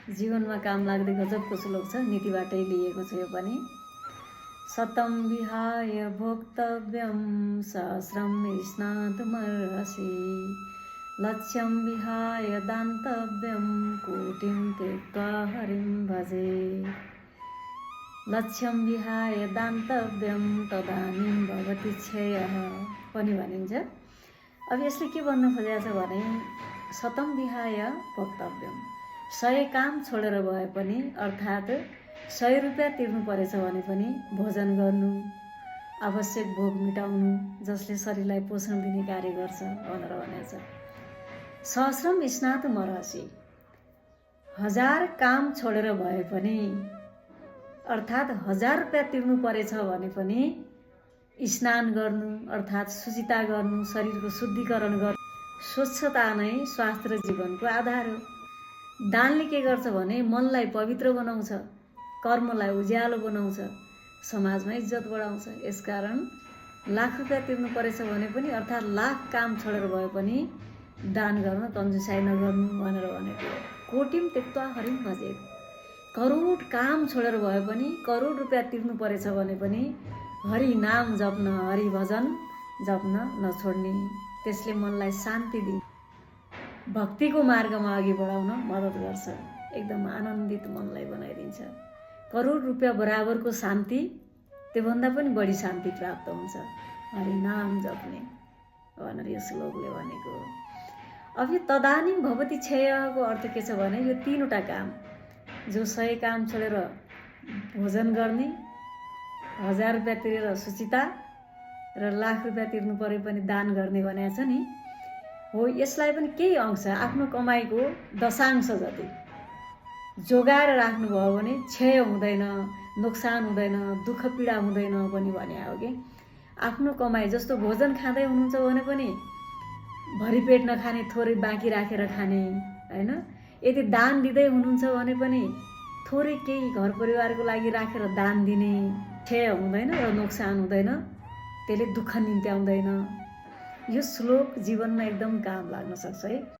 जीवनमा काम लाग्दै गजबको श्लोक छ, नीतिबाटै लिएको छ यो पनि। शतं विहाय भोक्तव्यं सहस्रं स्नातुमर्हसि, लक्ष्यं विहाय दान्तव्यं कोटिं त्यक्त्वा हरिं भजे। लक्ष्यं विहाय दान्तव्यं तदानीं भवति क्षयः पनि भनिन्छ। अब यसले के भन्नु खोजेको छ भने शतं विहाय भोक्तव्यम, 100 काम छोडेर भए पनि, अर्थात् 100 रुपियाँ तिर्नु परेछ भने पनि भोजन गर्नु, आवश्यक भोग मिटाउनु, जसले शरीरलाई पोषण दिने कार्य गर्छ भनेर भनेको छ। सहस्रम स्नातुम अर्हसि, 1000 काम छोडेर भए पनि, अर्थात् 1000 रुपियाँ तिर्नु परेछ भने पनि स्नान गर्नु, अर्थात् शुचिता गर्नु, शरीरको शुद्धिकरण गर्नु। स्वच्छता नै स्वास्थ्य र जीवनको आधार हो। दानले के गर्छ भने मनलाई पवित्र बनाउँछ, कर्मलाई उज्यालो बनाउँछ, समाजमा इज्जत बढाउँछ। यसकारण लाख रुपियाँ तिर्नु परेछ भने पनि, अर्थात् लाख काम छोडेर भए पनि दान गर्न, कन्जुसाइ नगर्नु भनेर भनेको। कोटिम त्यक्त्वा हरिं भजेत्, करोड काम छोडेर भए पनि, करोड रुपियाँ तिर्नु परेछ भने पनि हरि नाम जप्न, हरि भजन जप्न नछोड्ने। त्यसले मनलाई शान्ति दिन्छ, भक्तिको मार्गमा अघि बढाउन मद्दत गर्छ, एकदम आनन्दित मनलाई बनाइदिन्छ। करोड रुपियाँ बराबरको शान्ति, त्योभन्दा पनि बढी शान्ति प्राप्त हुन्छ हरि नाम जप्ने भनेर यो श्लोकले भनेको। अब यो तदानीं भवति क्षयको अर्थ के छ भने यो 3वटा काम, जो 100 काम छोडेर भोजन गर्ने, 1000 रुपियाँ तिरेर शुचिता र लाख रुपियाँ तिर्नु परे पनि दान गर्ने भनेको छ नि, हो यसलाई पनि केही अंश आफ्नो कमाइको दशांश जति जोगाएर राख्नुभयो भने क्षय हुँदैन, नोक्सान हुँदैन, दुःख पीडा हुँदैन पनि भने हो कि। आफ्नो कमाइ जस्तो भोजन खाँदै हुनुहुन्छ भने पनि भरि पेट नखाने, थोरै बाँकी राखेर खाने हैन। यदि दान दिँदै हुनुहुन्छ भने पनि थोरै केही घर परिवारको लागि राखेर दान दिने, क्षय हुँदैन र नोक्सान हुँदैन, त्यसले दुःख निम्त्याउँदैन। यो श्लोक जीवनमा एकदम काम लाग्न सक्छ है।